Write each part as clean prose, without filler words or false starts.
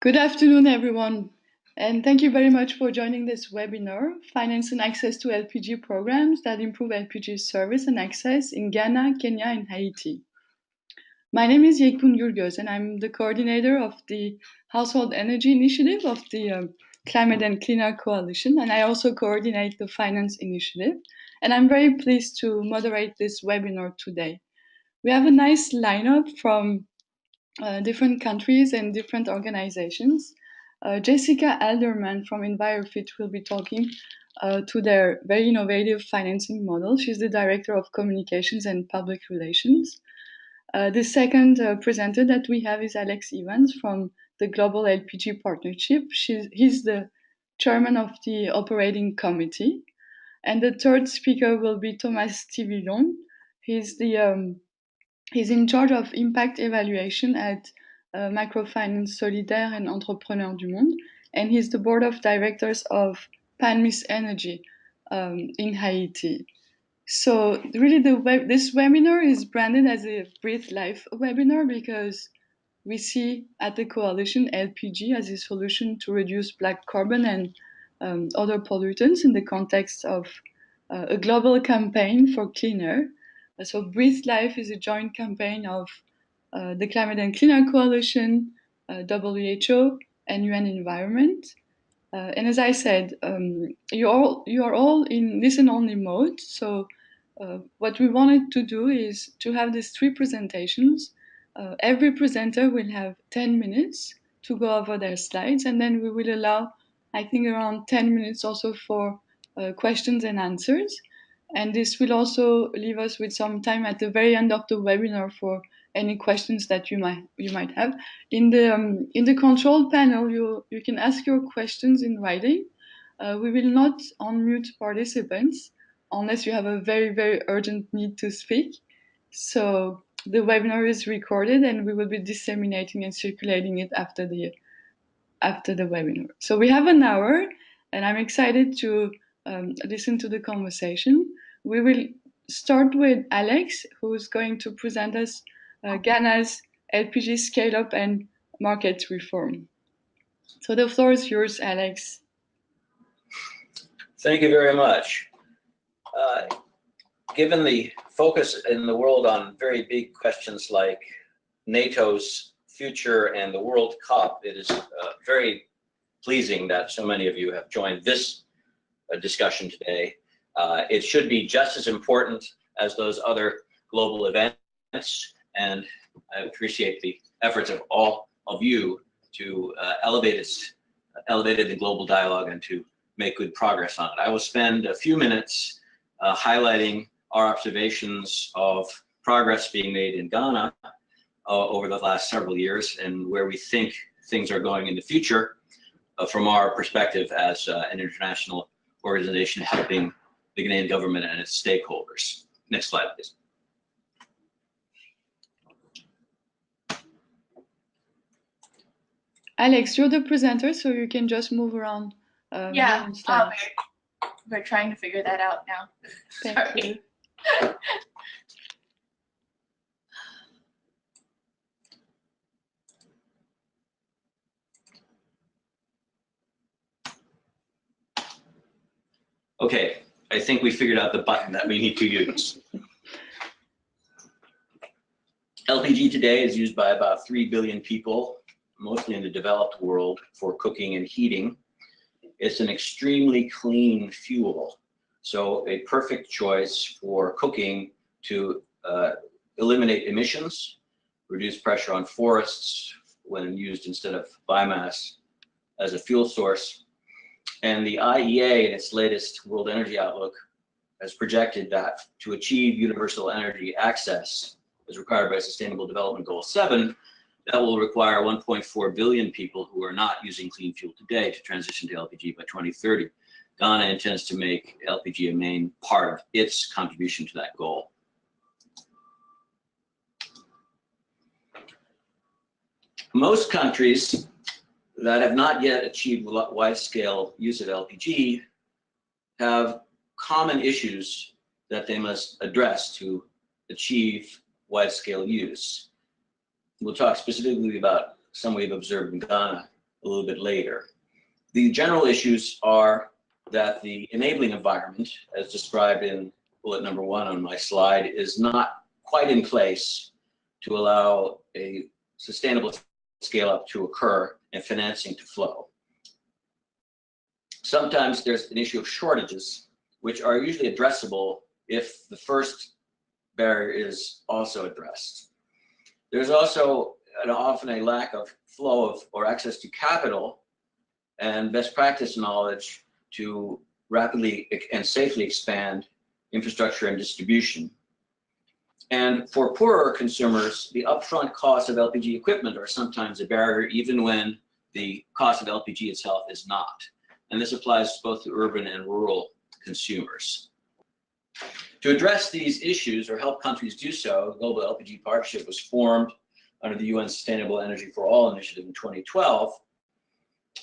Good afternoon, everyone, and thank you very much for joining this webinar, Finance and Access to LPG Programs that Improve LPG Service and Access in Ghana, Kenya, and Haiti. My name is Yekun Yurgos, and I'm the coordinator of the Household Energy Initiative of the Climate and Cleaner Coalition, and I also coordinate the Finance Initiative, and I'm very pleased to moderate this webinar today. We have a nice lineup from different countries and different organizations. Jessica Alderman from Envirofit will be talking to their very innovative financing model. She's the Director of Communications and Public Relations. The second presenter that we have is Alex Evans from the Global LPG Partnership. He's the chairman of the operating committee. And the third speaker will be Thomas Tivillon. He's in charge of impact evaluation at Microfinance Solidaire and Entrepreneurs du Monde, and he's the board of directors of Panmis Energy in Haiti. So really this webinar is branded as a Breathe Life webinar because we see at the coalition LPG as a solution to reduce black carbon and other pollutants in the context of a global campaign for clean air. So Breathe Life is a joint campaign of the Climate and Cleaner Coalition, WHO, and UN Environment. And as I said, you are all in listen-only mode. So what we wanted to do is to have these three presentations. Every presenter will have 10 minutes to go over their slides, and then we will allow, I think, around 10 minutes also for questions and answers. And this will also leave us with some time at the very end of the webinar for any questions that you might have. In the control panel, you can ask your questions in writing. We will not unmute participants unless you have a very, very urgent need to speak. So the webinar is recorded, and we will be disseminating and circulating it after the webinar. So we have an hour, and I'm excited to listen to the conversation. We will start with Alex, who's going to present us Ghana's LPG scale-up and market reform. So the floor is yours, Alex. Thank you very much. Given the focus in the world on very big questions like NATO's future and the World Cup, it is very pleasing that so many of you have joined this discussion today. It should be just as important as those other global events, and I appreciate the efforts of all of you to elevate the global dialogue and to make good progress on it. I will spend a few minutes highlighting our observations of progress being made in Ghana over the last several years and where we think things are going in the future from our perspective as an international organization helping the Ghanaian government and its stakeholders. Next slide, please. Alex, you're the presenter, so you can just move around. Yeah, we're trying to figure that out now. Thank you. Okay, I think we figured out the button that we need to use. LPG today is used by about 3 billion people, mostly in the developed world, for cooking and heating. It's an extremely clean fuel, so a perfect choice for cooking to eliminate emissions, reduce pressure on forests when used instead of biomass as a fuel source. And the IEA, in its latest World Energy Outlook, has projected that to achieve universal energy access, as required by Sustainable Development Goal 7, that will require 1.4 billion people who are not using clean fuel today to transition to LPG by 2030. Ghana intends to make LPG a main part of its contribution to that goal. Most countries that have not yet achieved wide-scale use of LPG have common issues that they must address to achieve wide-scale use. We'll talk specifically about some we've observed in Ghana a little bit later. The general issues are that the enabling environment, as described in bullet number 1 on my slide, is not quite in place to allow a sustainable scale up to occur and financing to flow. Sometimes there's an issue of shortages, which are usually addressable if the first barrier is also addressed. There's also often a lack of flow of or access to capital and best practice knowledge to rapidly and safely expand infrastructure and distribution. And for poorer consumers, the upfront costs of LPG equipment are sometimes a barrier, even when the cost of LPG itself is not. And this applies both to urban and rural consumers. To address these issues or help countries do so, the Global LPG Partnership was formed under the UN Sustainable Energy for All initiative in 2012.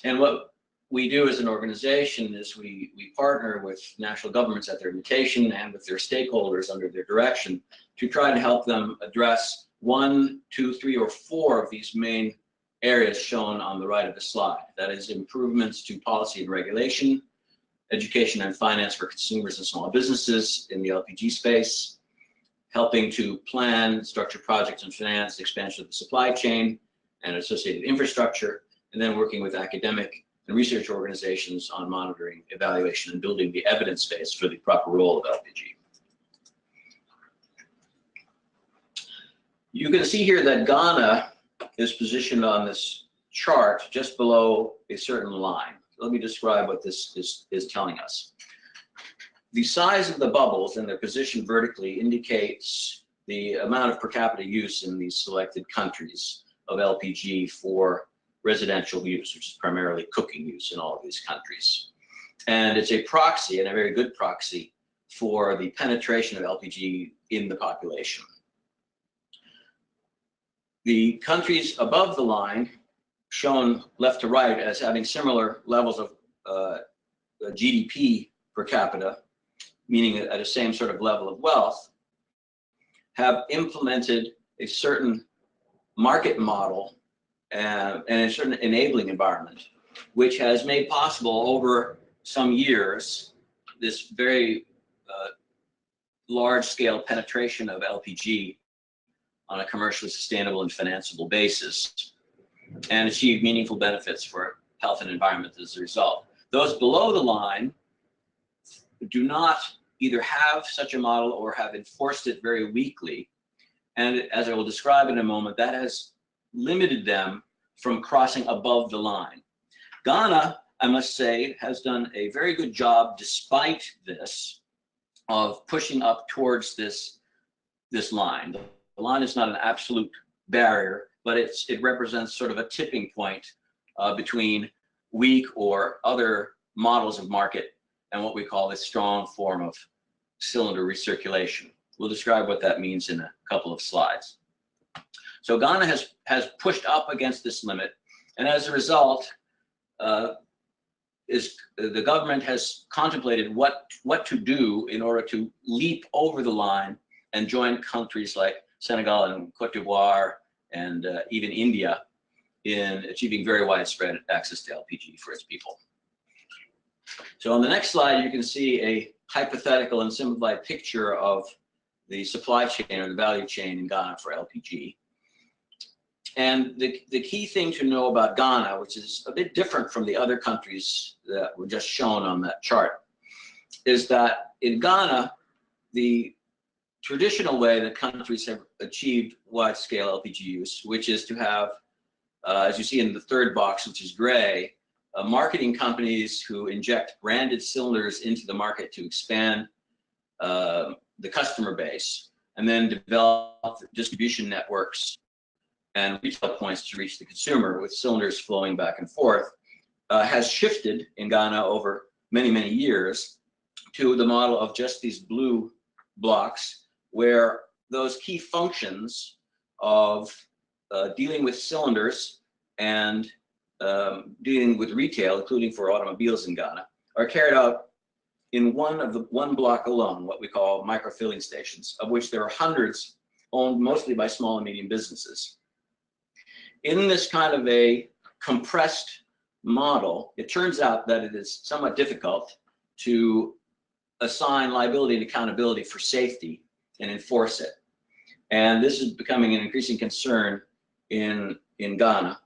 And what we do as an organization is we partner with national governments at their invitation and with their stakeholders under their direction to try to help them address 1, 2, 3, or 4 of these main areas shown on the right of the slide. That is, improvements to policy and regulation, education and finance for consumers and small businesses in the LPG space, helping to plan, structure projects and finance the expansion of the supply chain and associated infrastructure, and then working with academic and research organizations on monitoring, evaluation, and building the evidence base for the proper role of LPG. You can see here that Ghana is positioned on this chart just below a certain line. Let me describe what this is telling us. The size of the bubbles and their position vertically indicates the amount of per capita use in these selected countries of LPG for residential use, which is primarily cooking use in all of these countries. And it's a proxy, and a very good proxy, for the penetration of LPG in the population. The countries above the line, shown left to right as having similar levels of GDP per capita, meaning at the same sort of level of wealth, have implemented a certain market model and a certain enabling environment, which has made possible over some years this very large-scale penetration of LPG on a commercially sustainable and financeable basis, and achieve meaningful benefits for health and environment as a result. Those below the line do not either have such a model or have enforced it very weakly, and as I will describe in a moment, that has limited them from crossing above the line. Ghana, I must say, has done a very good job, despite this, of pushing up towards this line. The line is not an absolute barrier, but it represents sort of a tipping point between weak or other models of market and what we call a strong form of cylinder recirculation. We'll describe what that means in a couple of slides. So Ghana has pushed up against this limit, and as a result, the government has contemplated what to do in order to leap over the line and join countries like Senegal and Cote d'Ivoire and even India in achieving very widespread access to LPG for its people. So on the next slide, you can see a hypothetical and simplified picture of the supply chain or the value chain in Ghana for LPG. And the key thing to know about Ghana, which is a bit different from the other countries that were just shown on that chart, is that in Ghana, the traditional way that countries have achieved wide-scale LPG use, which is to have, as you see in the third box, which is gray, marketing companies who inject branded cylinders into the market to expand the customer base, and then develop distribution networks and retail points to reach the consumer with cylinders flowing back and forth, has shifted in Ghana over many, many years to the model of just these blue blocks, where those key functions of dealing with cylinders and dealing with retail, including for automobiles in Ghana, are carried out in one block alone, what we call micro-filling stations, of which there are hundreds, owned mostly by small and medium businesses. In this kind of a compressed model, it turns out that it is somewhat difficult to assign liability and accountability for safety and enforce it. And this is becoming an increasing concern in Ghana,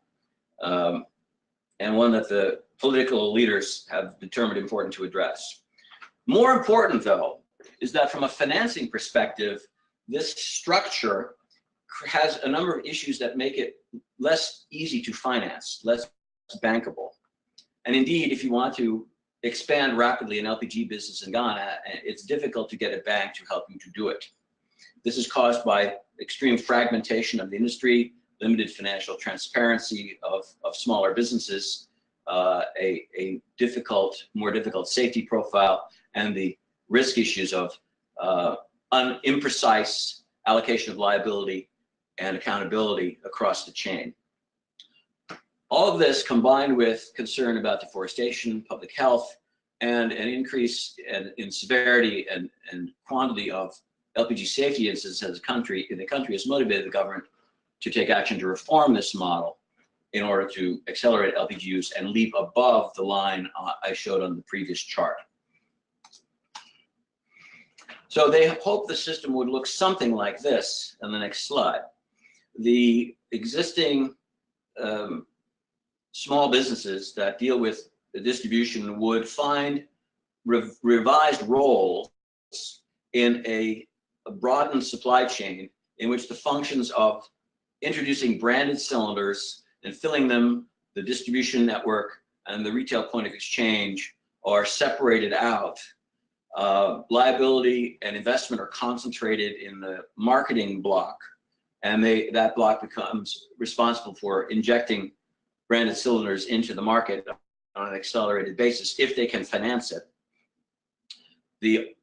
and one that the political leaders have determined important to address. More important, though, is that from a financing perspective, this structure has a number of issues that make it less easy to finance, less bankable. And indeed, if you want to expand rapidly an LPG business in Ghana, it's difficult to get a bank to help you to do it. This is caused by extreme fragmentation of the industry, limited financial transparency of smaller businesses, a more difficult safety profile, and the risk issues of imprecise allocation of liability and accountability across the chain. All of this combined with concern about deforestation, public health, and an increase in severity and quantity of LPG safety incidents in the country has motivated the government to take action to reform this model in order to accelerate LPG use and leap above the line I showed on the previous chart. So they hope the system would look something like this on the next slide. The existing small businesses that deal with the distribution would find revised roles in a broadened supply chain in which the functions of introducing branded cylinders and filling them, the distribution network, and the retail point of exchange are separated out. Liability and investment are concentrated in the marketing block, and that block becomes responsible for injecting branded cylinders into the market on an accelerated basis if they can finance it. The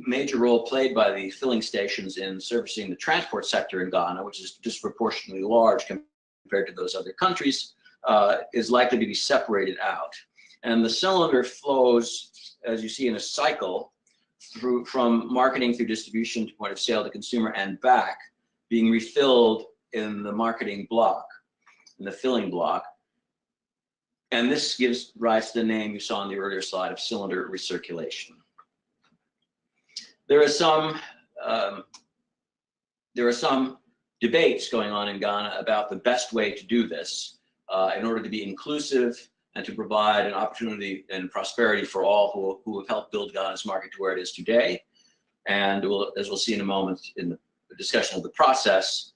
major role played by the filling stations in servicing the transport sector in Ghana, which is disproportionately large compared to those other countries, is likely to be separated out. And the cylinder flows, as you see, in a cycle from marketing through distribution to point of sale to consumer and back, being refilled in the marketing block, in the filling block. And this gives rise to the name you saw on the earlier slide of cylinder recirculation. There are some debates going on in Ghana about the best way to do this in order to be inclusive and to provide an opportunity and prosperity for all who have helped build Ghana's market to where it is today. And as we'll see in a moment in the discussion of the process,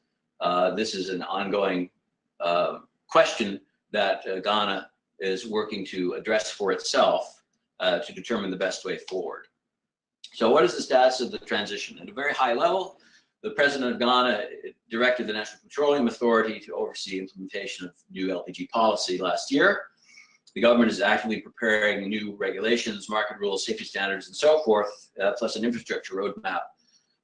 this is an ongoing question that Ghana is working to address for itself to determine the best way forward. So what is the status of the transition? At a very high level, the president of Ghana directed the National Petroleum Authority to oversee implementation of new LPG policy last year. The government is actively preparing new regulations, market rules, safety standards, and so forth, plus an infrastructure roadmap.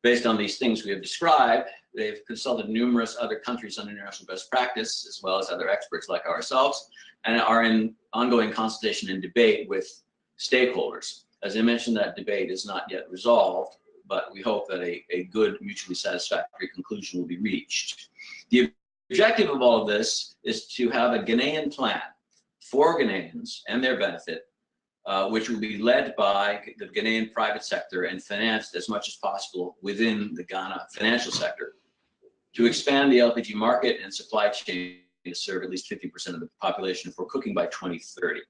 Based on these things we have described, they've consulted numerous other countries on international best practice, as well as other experts like ourselves, and are in ongoing consultation and debate with stakeholders. As I mentioned, that debate is not yet resolved, but we hope that a good, mutually satisfactory conclusion will be reached. The objective of all of this is to have a Ghanaian plan for Ghanaians and their benefit, which will be led by the Ghanaian private sector and financed as much as possible within the Ghana financial sector, to expand the LPG market and supply chain to serve at least 50% of the population for cooking by 2030.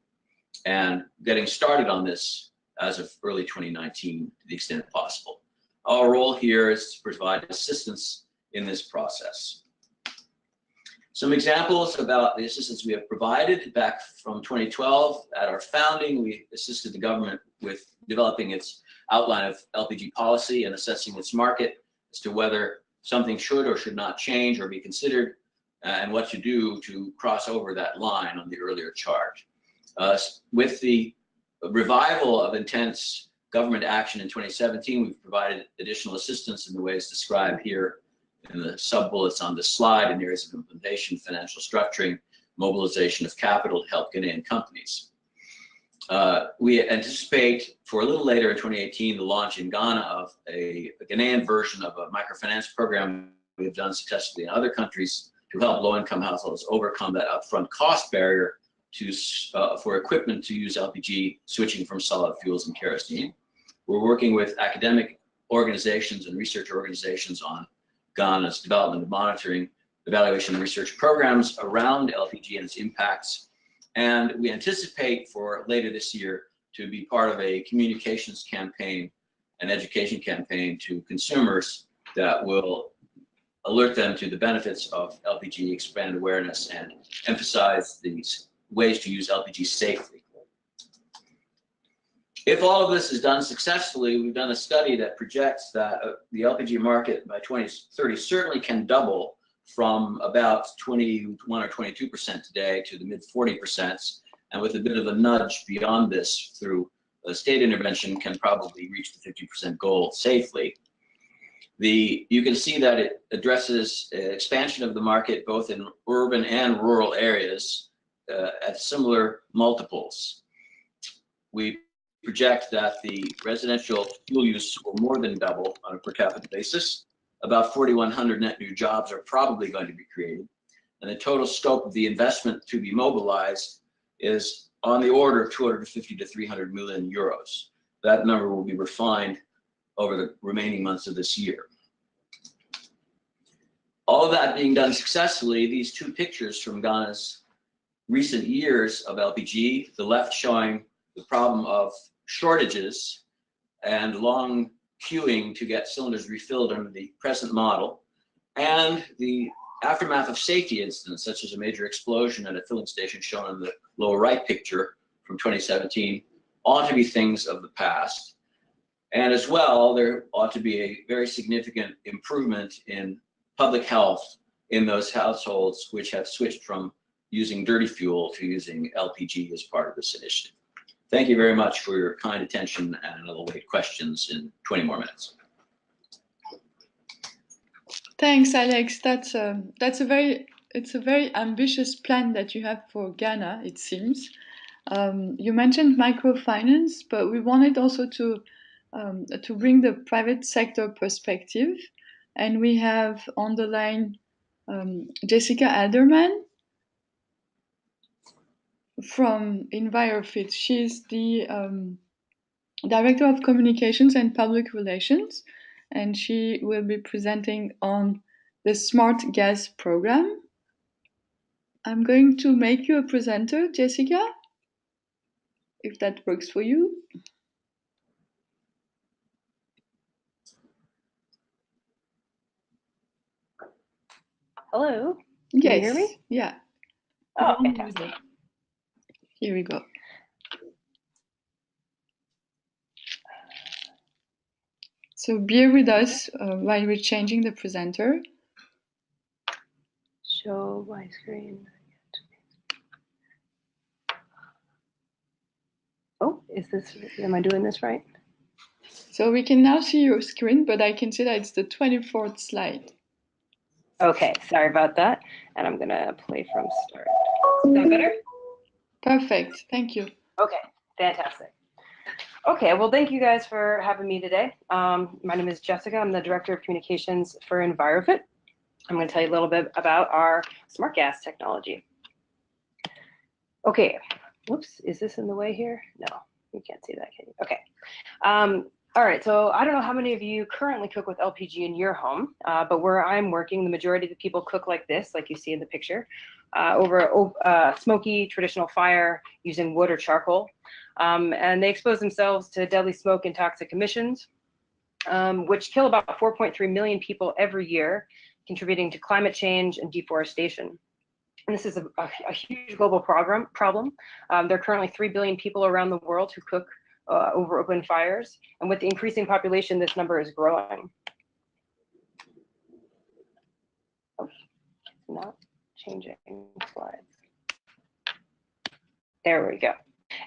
And getting started on this as of early 2019 to the extent possible. Our role here is to provide assistance in this process. Some examples about the assistance we have provided. Back from 2012, at our founding, we assisted the government with developing its outline of LPG policy and assessing its market as to whether something should or should not change or be considered, and what to do to cross over that line on the earlier chart. With the revival of intense government action in 2017, we've provided additional assistance in the ways described here in the sub-bullets on this slide in areas of implementation, financial structuring, mobilization of capital to help Ghanaian companies. We anticipate for a little later in 2018 the launch in Ghana of a Ghanaian version of a microfinance program we have done successfully in other countries to help low-income households overcome that upfront cost barrier for equipment to use LPG, switching from solid fuels and kerosene. We're working with academic organizations and research organizations on Ghana's development and monitoring, evaluation and research programs around LPG and its impacts. And we anticipate for later this year to be part of a communications campaign, an education campaign to consumers that will alert them to the benefits of LPG, expand awareness, and emphasize these ways to use LPG safely. If all of this is done successfully, we've done a study that projects that the LPG market by 2030 certainly can double from about 21 or 22% today to the mid 40%, and with a bit of a nudge beyond this through state intervention can probably reach the 50% goal safely. You can see that it addresses expansion of the market both in urban and rural areas at similar multiples. We project that the residential fuel use will more than double on a per capita basis. About 4,100 net new jobs are probably going to be created. And the total scope of the investment to be mobilized is on the order of 250 to 300 million euros. That number will be refined over the remaining months of this year. All of that being done successfully, these two pictures from Ghana's recent years of LPG, the left showing the problem of shortages and long queuing to get cylinders refilled under the present model, and the aftermath of safety incidents, such as a major explosion at a filling station shown in the lower right picture from 2017, ought to be things of the past. And as well, there ought to be a very significant improvement in public health in those households which have switched from using dirty fuel to using LPG as part of this initiative. Thank you very much for your kind attention, and I'll await questions in 20 more minutes. Thanks, Alex. It's a very ambitious plan that you have for Ghana, it seems. You mentioned microfinance, but we wanted also to bring the private sector perspective, and we have on the line Jessica Alderman from Envirofit. She's the Director of Communications and Public Relations, and she will be presenting on the SmartGas program. I'm going to make you a presenter, Jessica, if that works for you. Hello. Yes. Can you hear me? Yeah. Oh, fantastic. Here we go. So bear with us while we're changing the presenter. Show my screen. Oh, am I doing this right? So we can now see your screen, but I can see that it's the 24th slide. Okay, sorry about that. And I'm gonna play from start. Is that better? Perfect, thank you. Okay, fantastic. Okay, well, thank you guys for having me today. My name is Jessica. I'm the Director of Communications for Envirofit. I'm going to tell you a little bit about our SmartGas technology. Okay, whoops, is this in the way here? No, you can't see that, can you? Okay. All right, so I don't know how many of you currently cook with LPG in your home, but where I'm working, the majority of the people cook like this, like you see in the picture, over a smoky traditional fire using wood or charcoal. And they expose themselves to deadly smoke and toxic emissions, which kill about 4.3 million people every year, contributing to climate change and deforestation. And this is a huge global problem. There are currently 3 billion people around the world who cook over open fires. And with the increasing population, this number is growing. Oh, not changing slides. There we go.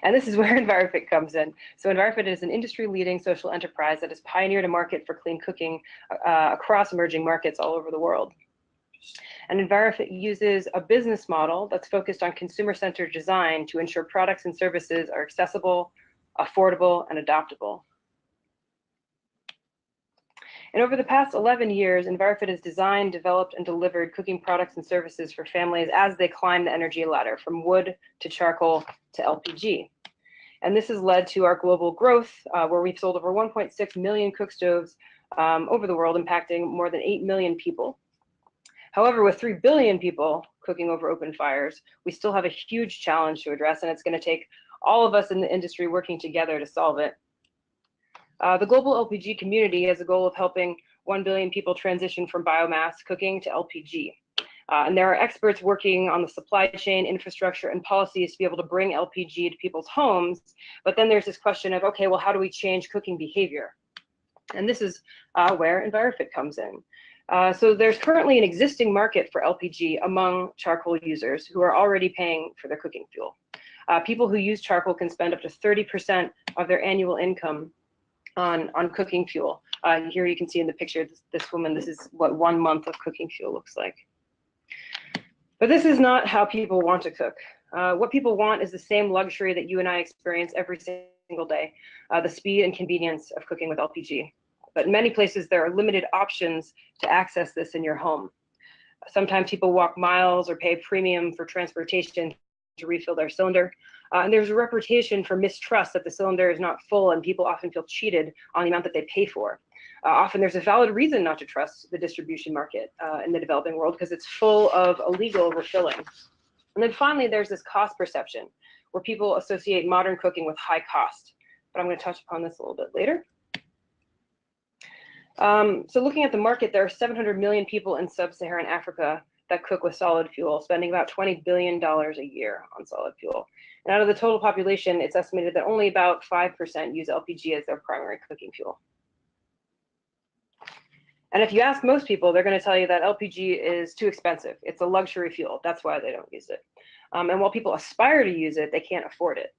And this is where Envirofit comes in. So Envirofit is an industry-leading social enterprise that has pioneered a market for clean cooking across emerging markets all over the world. And Envirofit uses a business model that's focused on consumer-centered design to ensure products and services are accessible, affordable, and adoptable. And over the past 11 years, Envirofit has designed, developed, and delivered cooking products and services for families as they climb the energy ladder from wood to charcoal to LPG. And this has led to our global growth, where we've sold over 1.6 million cook stoves over the world, impacting more than 8 million people. However, with 3 billion people cooking over open fires, we still have a huge challenge to address, and it's going to take all of us in the industry working together to solve it. The global LPG community has a goal of helping 1 billion people transition from biomass cooking to LPG. And there are experts working on the supply chain, infrastructure, and policies to be able to bring LPG to people's homes. But then there's this question of, okay, well, how do we change cooking behavior? And this is where Envirofit comes in. So there's currently an existing market for LPG among charcoal users who are already paying for their cooking fuel. People who use charcoal can spend up to 30% of their annual income on cooking fuel. Here you can see in the picture, this woman, this is what 1 month of cooking fuel looks like. But this is not how people want to cook. What people want is the same luxury that you and I experience every single day, the speed and convenience of cooking with LPG. But in many places, there are limited options to access this in your home. Sometimes people walk miles or pay premium for transportation to refill their cylinder. And there's a reputation for mistrust that the cylinder is not full, and people often feel cheated on the amount that they pay for. Often there's a valid reason not to trust the distribution market in the developing world, because it's full of illegal refilling. And then finally, there's this cost perception where people associate modern cooking with high cost. But I'm going to touch upon this a little bit later. So looking at the market, there are 700 million people in sub-Saharan Africa that cook with solid fuel, spending about $20 billion a year on solid fuel. And out of the total population, it's estimated that only about 5% use LPG as their primary cooking fuel. And if you ask most people, they're going to tell you that LPG is too expensive. It's a luxury fuel. That's why they don't use it. And while people aspire to use it, they can't afford it.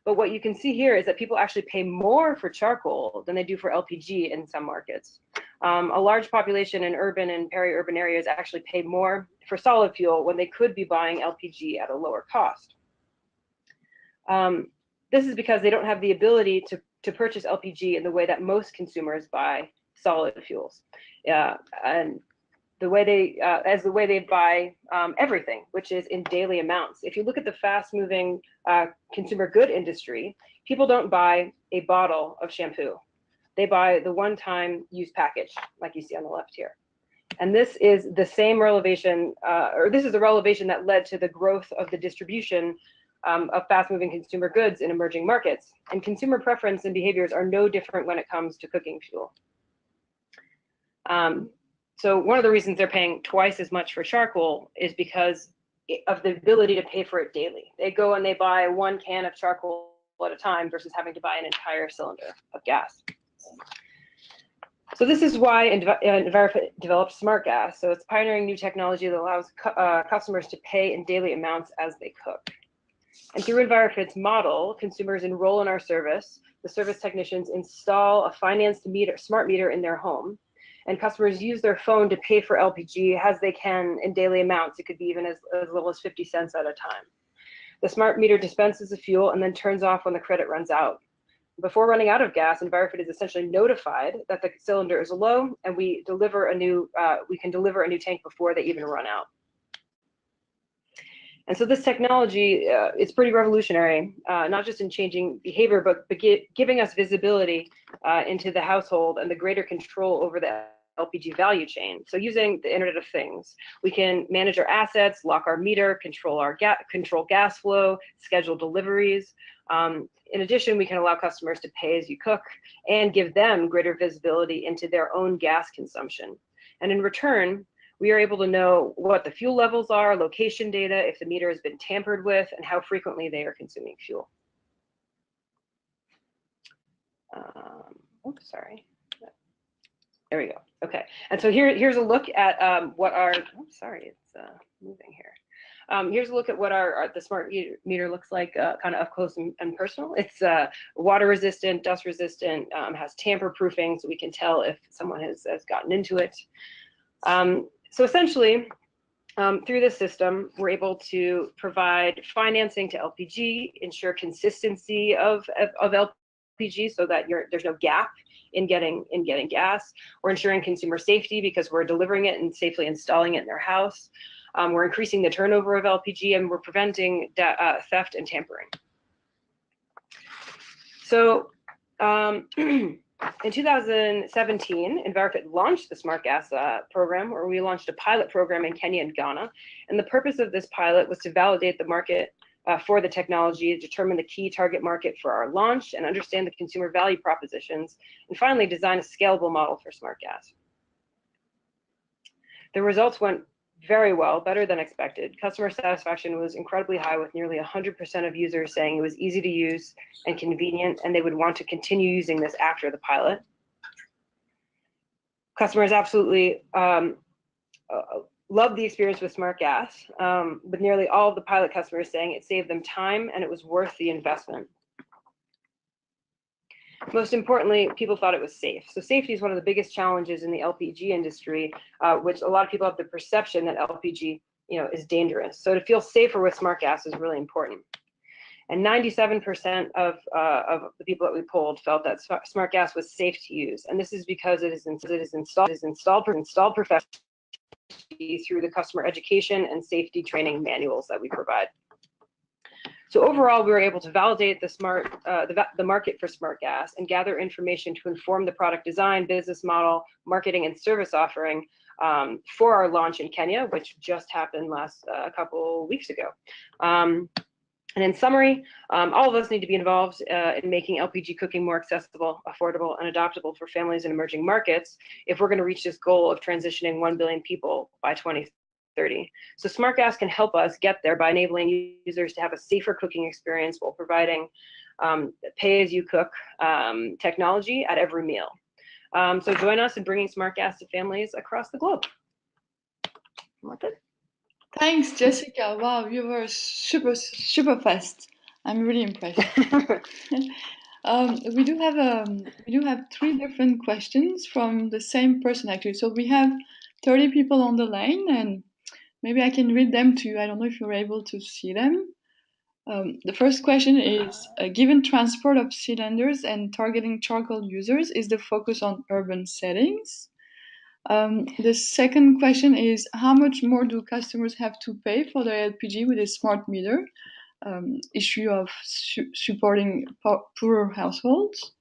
But what you can see here is that people actually pay more for charcoal than they do for LPG in some markets. A large population in urban and peri-urban areas actually pay more for solid fuel when they could be buying LPG at a lower cost. This is because they don't have the ability to purchase LPG in the way that most consumers buy solid fuels. And the way they buy everything, which is in daily amounts. If you look at the fast-moving consumer good industry, people don't buy a bottle of shampoo. They buy the one-time use package, like you see on the left here. And this is the same relevation, or this is the relevation that led to the growth of the distribution of fast-moving consumer goods in emerging markets. And consumer preference and behaviors are no different when it comes to cooking fuel. So one of the reasons they're paying twice as much for charcoal is because of the ability to pay for it daily. They go and they buy 1 can of charcoal at a time versus having to buy an entire cylinder of gas. So this is why Envirofit developed SmartGas. So it's pioneering new technology that allows customers to pay in daily amounts as they cook. And through Envirofit's model, consumers enroll in our service. The service technicians install a financed smart meter in their home. And customers use their phone to pay for LPG as they can in daily amounts. It could be even as little as 50 cents at a time. The smart meter dispenses the fuel and then turns off when the credit runs out. Before running out of gas, Envirofit is essentially notified that the cylinder is low, and we can deliver a new tank before they even run out. And so this technology is pretty revolutionary, not just in changing behavior, but giving us visibility into the household and the greater control over the LPG value chain. So using the Internet of Things, we can manage our assets, lock our meter, control gas flow, schedule deliveries. In addition, we can allow customers to pay as you cook and give them greater visibility into their own gas consumption. And in return, we are able to know what the fuel levels are, location data, if the meter has been tampered with, and how frequently they are consuming fuel. Oops, sorry. There we go. Okay, and so here's a look at what our. Oh, sorry, it's moving here. Here's a look at what the smart meter looks like, kind of up close and personal. It's water resistant, dust resistant, has tamper proofing, so we can tell if someone has gotten into it. So essentially, through this system, we're able to provide financing to LPG, ensure consistency of LPG so that there's no gap in getting gas. We're ensuring consumer safety because we're delivering it and safely installing it in their house. We're increasing the turnover of LPG, and we're preventing theft and tampering. So in 2017, Envirofit launched the SmartGas program, where we launched a pilot program in Kenya and Ghana. And the purpose of this pilot was to validate the market for the technology, determine the key target market for our launch, and understand the consumer value propositions, and finally design a scalable model for SmartGas. The results went very well, better than expected. Customer satisfaction was incredibly high, with nearly 100% of users saying it was easy to use and convenient, and they would want to continue using this after the pilot. Customers absolutely loved the experience with SmartGas, with nearly all of the pilot customers saying it saved them time and it was worth the investment. Most importantly, people thought it was safe. So safety is one of the biggest challenges in the LPG industry, which a lot of people have the perception that LPG, is dangerous. So to feel safer with SmartGas is really important. And 97% of the people that we polled felt that SmartGas was safe to use. And this is because it is installed professionally through the customer education and safety training manuals that we provide. So overall, we were able to validate the market for SmartGas and gather information to inform the product design, business model, marketing, and service offering for our launch in Kenya, which just happened a couple weeks ago. And in summary, all of us need to be involved in making LPG cooking more accessible, affordable, and adoptable for families in emerging markets if we're going to reach this goal of transitioning 1 billion people by 2030. So SmartGas can help us get there by enabling users to have a safer cooking experience while providing pay-as-you-cook technology at every meal. So join us in bringing SmartGas to families across the globe. That's it. Thanks, Jessica. Wow, you were super fast. I'm really impressed. We do have 3 different questions from the same person, actually. So we have 30 people on the line, and maybe I can read them to you. I don't know if you're able to see them. The first question is, given transport of cylinders and targeting charcoal users, is the focus on urban settings? The second question is, how much more do customers have to pay for their LPG with a smart meter? Issue of supporting poorer households.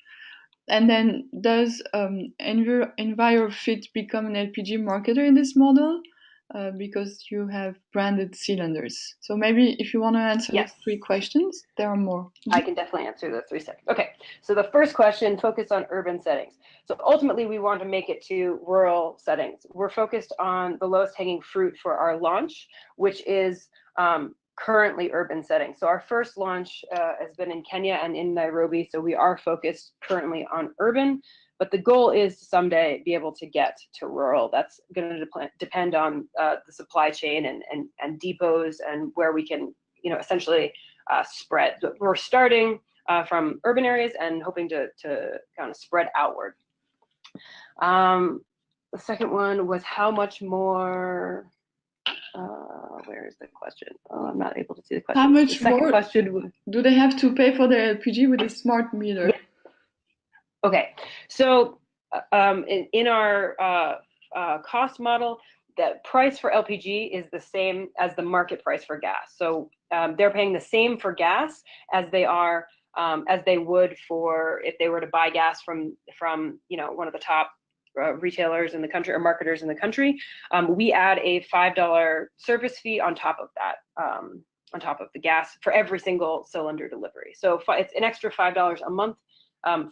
And then, does Envirofit become an LPG marketer in this model? Because you have branded cylinders. So maybe if you want to answer those 3 questions, there are more. I can definitely answer those 3 seconds. Okay, so the first question, focus on urban settings. So ultimately, we want to make it to rural settings. We're focused on the lowest hanging fruit for our launch, which is currently urban settings. So our first launch has been in Kenya and in Nairobi, so we are focused currently on urban. But the goal is to someday be able to get to rural. That's going to depend on the supply chain and depots and where we can, essentially spread. So we're starting from urban areas and hoping to kind of spread outward. The second one was how much more. Where is the question? Oh, I'm not able to see the question. How much more question do they have to pay for their LPG with a smart meter? Yeah. Okay, so in our cost model, the price for LPG is the same as the market price for gas. So they're paying the same for gas as they would for if they were to buy gas from one of the top retailers in the country or marketers in the country. We add a $5 service fee on top of that, on top of the gas for every single cylinder delivery. So it's an extra $5 a month.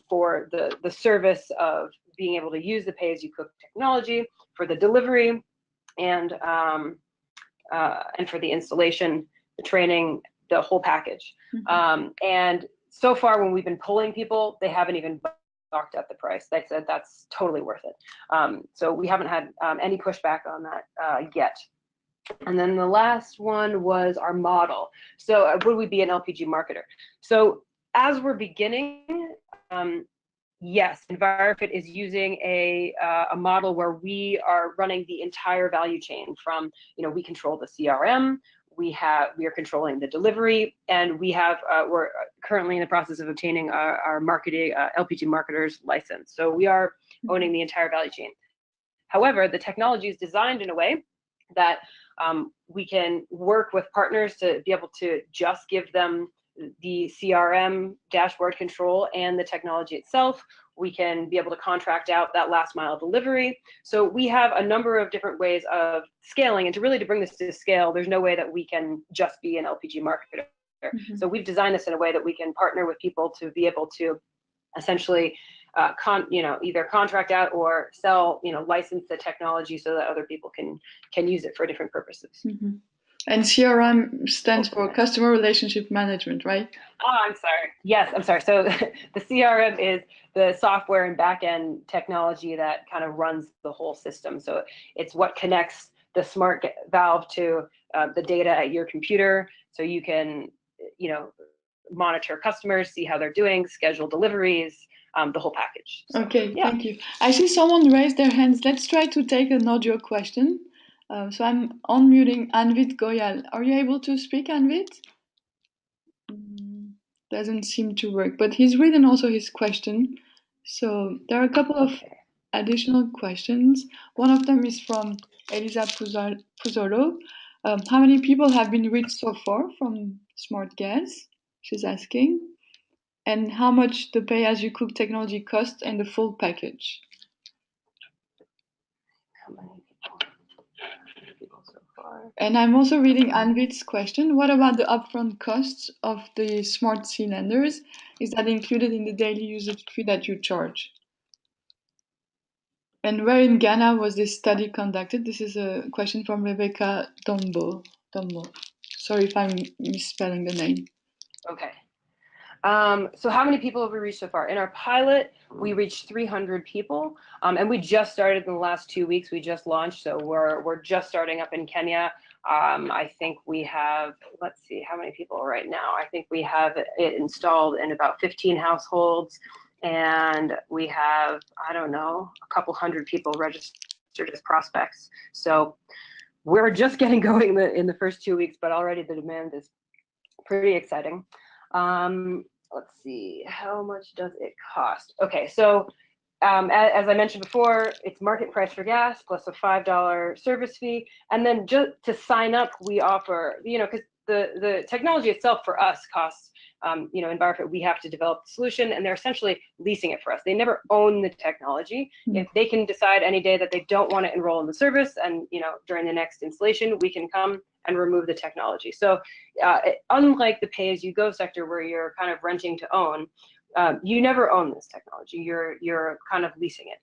For the service of being able to use the pay-as-you-cook technology, for the delivery, and for the installation, the training, the whole package. Mm-hmm. And so far, when we've been polling people, they haven't even balked at the price. They said that's totally worth it. So we haven't had any pushback on that yet. And then the last one was our model. So would we be an LPG marketer? So as we're beginning, yes, Envirofit is using a model where we are running the entire value chain from, we control the CRM, we are controlling the delivery, and we're currently in the process of obtaining our marketing LPG marketer's license. So we are owning the entire value chain. However, the technology is designed in a way that we can work with partners to be able to just give them the CRM dashboard control and the technology itself. We can be able to contract out that last mile delivery. So we have a number of different ways of scaling, and to bring this to scale, there's no way that we can just be an LPG marketer. So we've designed this in a way that we can partner with people to be able to essentially either contract out or sell, license the technology so that other people can use it for different purposes. And CRM stands for Customer Relationship Management, right? Oh, I'm sorry. Yes, I'm sorry. So the CRM is the software and back-end technology that kind of runs the whole system. So it's what connects the smart valve to the data at your computer, so you can, monitor customers, see how they're doing, schedule deliveries, the whole package. So, okay, thank you. I see someone raised their hands. Let's try to take an audio question. So I'm unmuting Anvit Goyal. Are you able to speak, Anvit? Doesn't seem to work, but he's written also his question. So there are a couple of additional questions. One of them is from Elisa Puzzolo. How many people have been reached so far from SmartGas? She's asking. And how much the pay-as-you-cook technology costs and the full package? How many people so far? And I'm also reading Anvit's question. What about the upfront costs of the smart cylinders? Is that included in the daily usage fee that you charge? And where in Ghana was this study conducted? This is a question from Rebecca Dombo. Sorry if I'm misspelling the name. Okay. So how many people have we reached so far? In our pilot, we reached 300 people, and we just started in the last 2 weeks. We just launched, so we're just starting up in Kenya. I think we have, let's see, how many people right now? I think we have it installed in about 15 households, and we have, I don't know, a couple hundred people registered as prospects. So we're just getting going in the first 2 weeks, but already the demand is pretty exciting. Let's see, how much does it cost? Okay, so as I mentioned before, it's market price for gas plus a $5 service fee. And then just to sign up, we offer, because the technology itself for us costs, Envirofit, we have to develop the solution, and they're essentially leasing it for us. They never own the technology. If they can decide any day that they don't want to enroll in the service, and during the next installation, we can come and remove the technology. So unlike the pay-as-you-go sector where you're kind of renting to own, you never own this technology. You're kind of leasing it.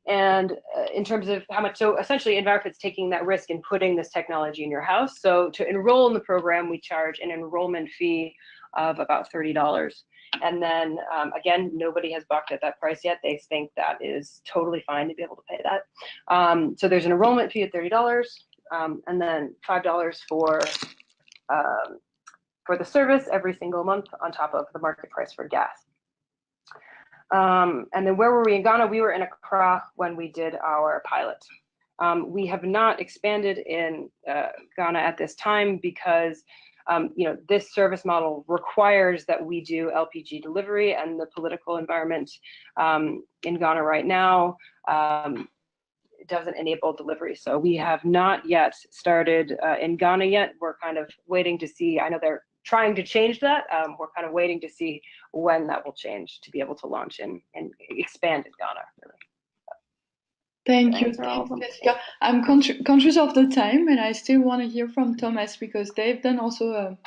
And in terms of how much, so essentially Envirofit's taking that risk and putting this technology in your house. So to enroll in the program, we charge an enrollment fee of about $30. And then again, nobody has balked at that price yet. They think that is totally fine to be able to pay that. So there's an enrollment fee of $30, and then $5 for the service every single month on top of the market price for gas. And then where were we in Ghana? We were in Accra when we did our pilot. We have not expanded in Ghana at this time because this service model requires that we do LPG delivery, and the political environment in Ghana right now doesn't enable delivery. So we have not yet started in Ghana yet. We're kind of waiting to see. I know they're trying to change that. We're kind of waiting to see when that will change to be able to launch and expand in Ghana. Really. Thank you, Jessica. I'm conscious of the time, and I still want to hear from Thomas because they've done also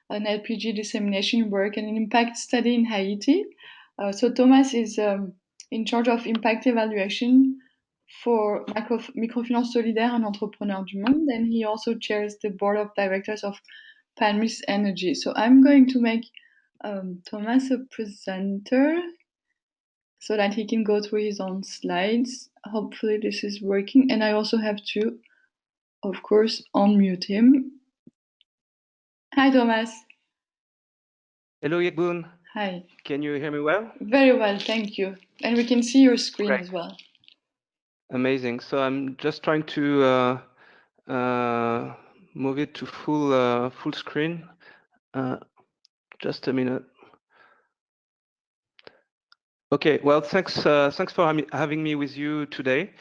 an LPG dissemination work and an impact study in Haiti. So Thomas is in charge of impact evaluation for Microfinance Solidaire and Entrepreneurs du Monde, and he also chairs the board of directors of Panmis Energy. So I'm going to make Thomas a presenter so that he can go through his own slides. Hopefully this is working. And I also have to, of course, unmute him. Hi, Thomas. Hello, Yegbun. Hi. Can you hear me well? Very well, thank you. And we can see your screen Great. as well. Amazing. So I'm just trying to move it to full screen. Just a minute. Okay, well, thanks for having me with you today.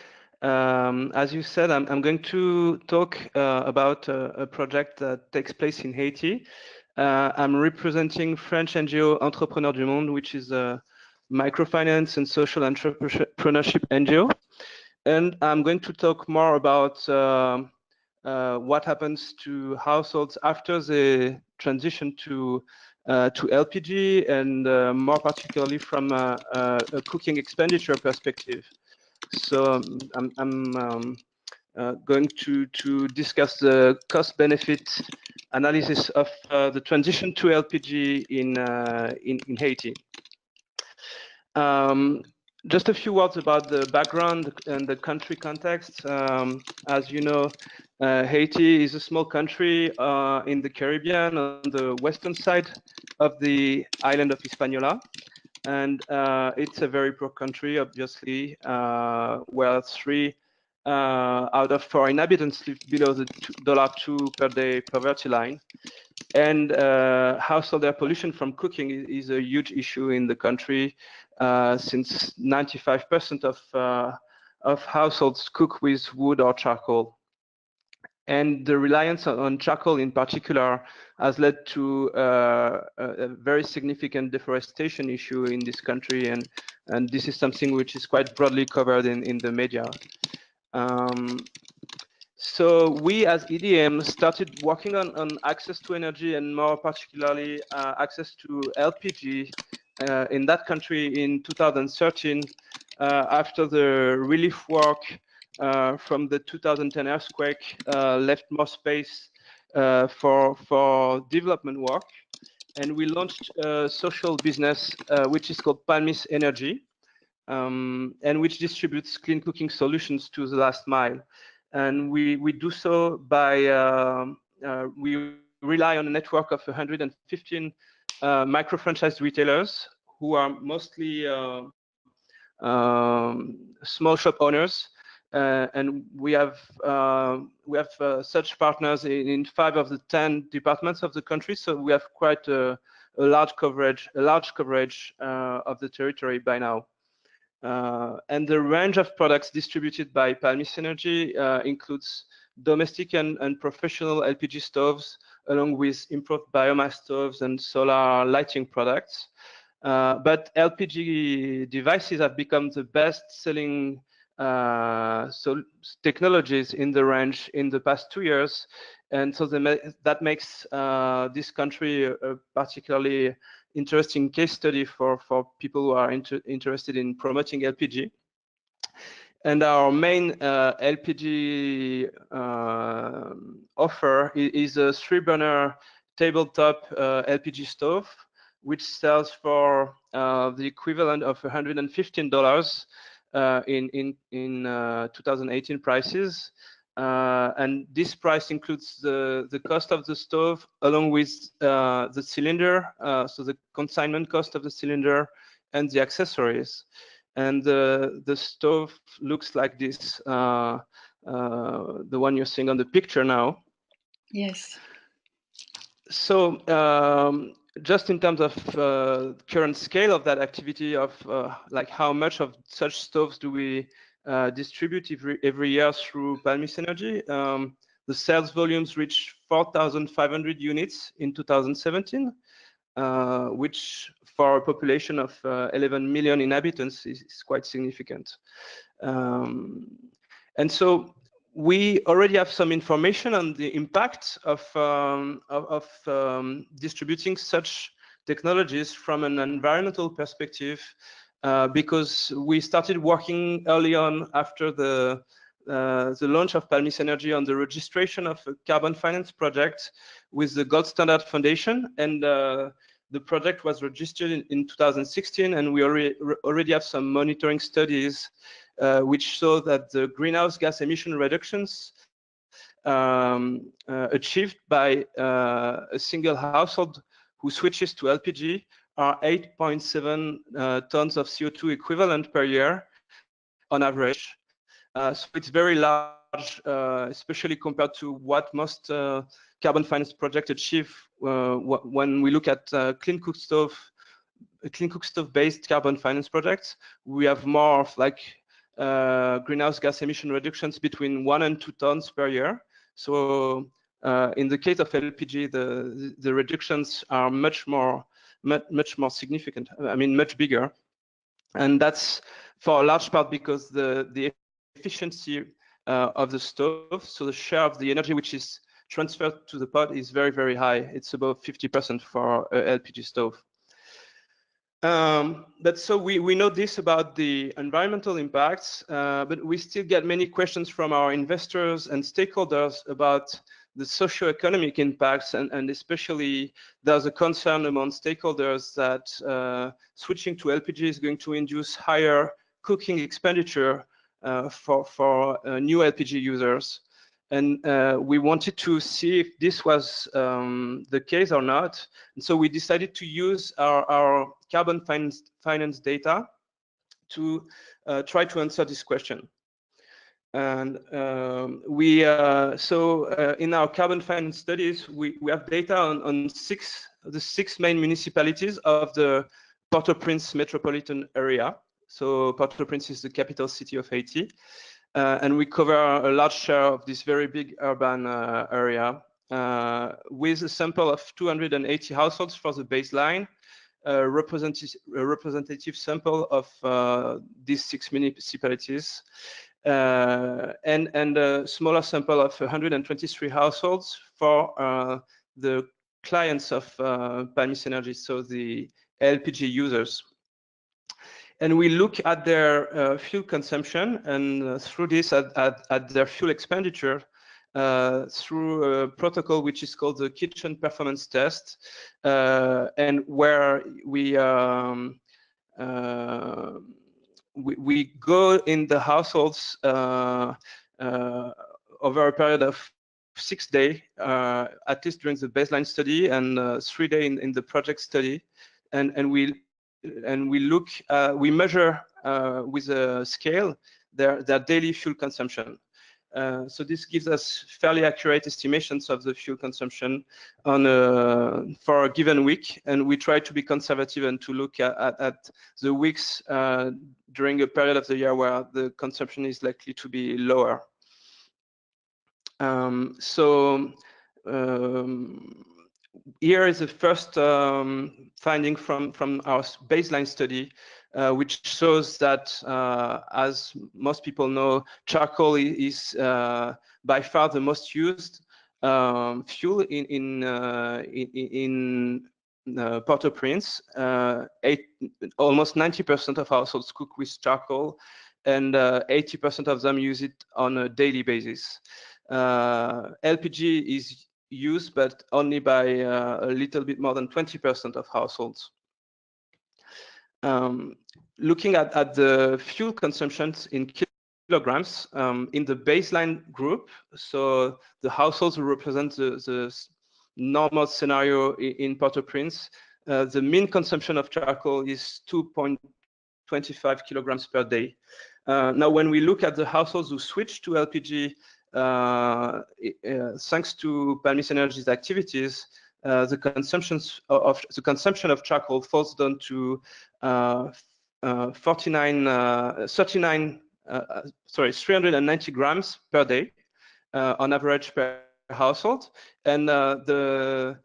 As you said, I'm going to talk about a project that takes place in Haiti. I'm representing French NGO Entrepreneurs du Monde, which is a microfinance and social entrepreneurship NGO. And I'm going to talk more about what happens to households after they transition to LPG, and more particularly from a cooking expenditure perspective. So I'm going to discuss the cost-benefit analysis of the transition to LPG in Haiti. Just a few words about the background and the country context. As you know, Haiti is a small country in the Caribbean on the western side of the island of Hispaniola. And it's a very poor country, obviously, where 3 out of 4 inhabitants live below the $2 per day poverty line. And household air pollution from cooking is a huge issue in the country, since 95% of households cook with wood or charcoal. And the reliance on charcoal in particular has led to a very significant deforestation issue in this country, and this is something which is quite broadly covered in the media. So we as EDM started working on access to energy, and more particularly access to LPG in that country in 2013, after the relief work from the 2010 earthquake left more space for development work. And we launched a social business which is called Palmis Energy, and which distributes clean cooking solutions to the last mile. And we do so by we rely on a network of 115 micro-franchised retailers who are mostly small shop owners, and we have such partners in 5 of the 10 departments of the country. So we have quite a large coverage of the territory by now. And the range of products distributed by Palmis Energy includes domestic and professional LPG stoves, along with improved biomass stoves and solar lighting products. But LPG devices have become the best-selling technologies in the range in the past 2 years, and so that makes this country a particularly interesting case study for people who are interested in promoting LPG. And our main LPG offer is a 3-burner tabletop LPG stove, which sells for the equivalent of $115 in 2018 prices. And this price includes the cost of the stove, along with the cylinder, so the consignment cost of the cylinder and the accessories. And the stove looks like this, the one you're seeing on the picture now. Yes. So just in terms of current scale of that activity, of like how much of such stoves do we distribute every year through Palmis Energy, the sales volumes reached 4,500 units in 2017, which for a population of 11 million inhabitants is quite significant. And so we already have some information on the impact of distributing such technologies from an environmental perspective, because we started working early on after the launch of Palmis Energy on the registration of a carbon finance project with the Gold Standard Foundation, and the project was registered in 2016, and we already have some monitoring studies which show that the greenhouse gas emission reductions achieved by a single household who switches to LPG are 8.7 tons of CO2 equivalent per year on average. So it's very large especially compared to what most carbon finance projects achieve when we look at clean cook stove based carbon finance projects. We have more of like greenhouse gas emission reductions between 1 and 2 tons per year. So in the case of LPG, the reductions are much more significant. I mean, much bigger, and that's for a large part because the efficiency of the stove, so the share of the energy which is transferred to the pot is very, very high. It's above 50% for a LPG stove. But so we know this about the environmental impacts, but we still get many questions from our investors and stakeholders about the socio-economic impacts, and especially there's a concern among stakeholders that switching to LPG is going to induce higher cooking expenditure for new LPG users. And we wanted to see if this was the case or not. And so we decided to use our carbon finance data to try to answer this question. And in our carbon finance studies, we have data on the six main municipalities of the Port-au-Prince metropolitan area. So Port-au-Prince is the capital city of Haiti. And we cover a large share of this very big urban area with a sample of 280 households for the baseline, a representative sample of these 6 municipalities, and a smaller sample of 123 households for the clients of Palmis Energy, so the LPG users. And we look at their fuel consumption, and through this at their fuel expenditure through a protocol which is called the kitchen performance test, and where we go in the households over a period of 6 days, at least during the baseline study, and 3 days in the project study, and we measure with a scale their daily fuel consumption. So this gives us fairly accurate estimations of the fuel consumption for a given week, and we try to be conservative and to look at the weeks during a period of the year where the consumption is likely to be lower. Here is the first finding from our baseline study, which shows that, as most people know, charcoal is by far the most used fuel in Port-au-Prince. Almost 90% of households cook with charcoal, and 80% of them use it on a daily basis. LPG is used, but only by a little bit more than 20% of households. Looking at the fuel consumptions in kilograms in the baseline group, so the households who represent the normal scenario in Port-au-Prince, the mean consumption of charcoal is 2.25 kilograms per day. Now, when we look at the households who switch to LPG, thanks to Palmis Energy's activities, the consumption of charcoal falls down to 390 grams per day on average per household, and the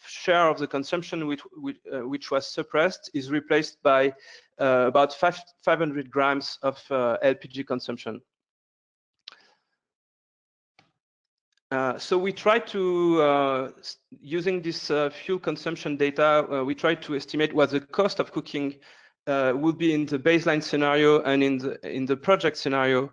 share of the consumption which was suppressed is replaced by about 500 grams of LPG consumption. So we try to, using this fuel consumption data, we try to estimate what the cost of cooking would be in the baseline scenario and in the project scenario,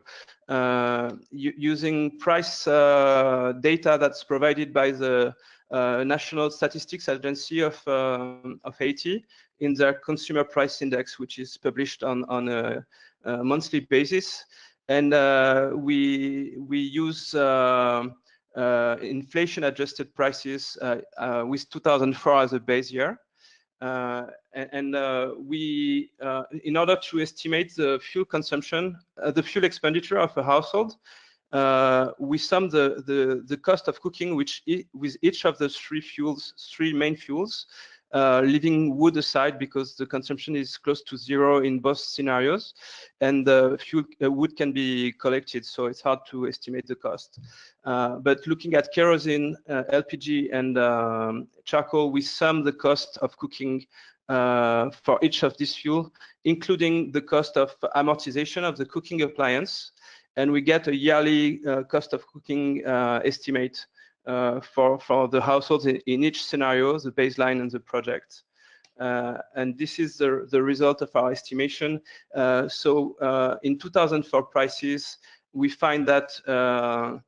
using price data that's provided by the National Statistics Agency of Haiti in their Consumer Price Index, which is published on a monthly basis, and we use inflation-adjusted prices with 2004 as a base year, We, in order to estimate the fuel consumption, the fuel expenditure of a household, we sum the cost of cooking with each of the three main fuels, leaving wood aside because the consumption is close to zero in both scenarios, and the wood can be collected, so it's hard to estimate the cost. But looking at kerosene, LPG, and charcoal, we sum the cost of cooking for each of these fuel, including the cost of amortization of the cooking appliance, and we get a yearly cost of cooking estimate for the households in each scenario, the baseline and the project. And this is the result of our estimation. So in 2004 prices, we find that a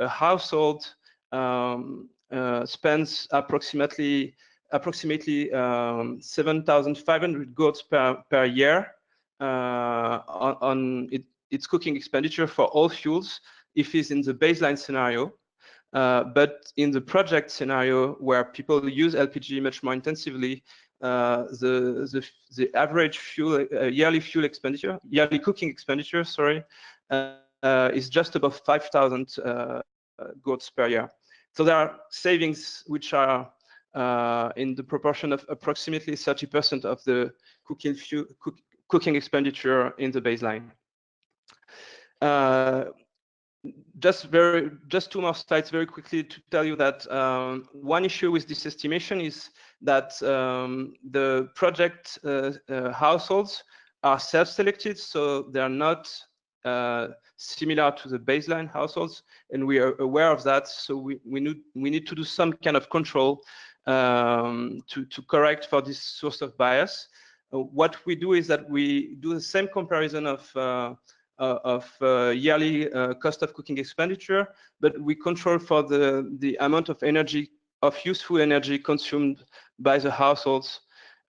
household spends approximately 7,500 gourds per year on its cooking expenditure for all fuels if it's in the baseline scenario. But in the project scenario where people use LPG much more intensively, the average yearly fuel expenditure, yearly cooking expenditure, sorry, is just above 5,000 gourds per year. So there are savings which are in the proportion of approximately 30% of the cooking expenditure in the baseline. Just two more slides very quickly to tell you that one issue with this estimation is that the project households are self-selected, so they are not similar to the baseline households, and we are aware of that. So we need to do some kind of control to correct for this source of bias. What we do is that we do the same comparison of yearly cost of cooking expenditure, but we control for the amount of energy, of useful energy consumed by the households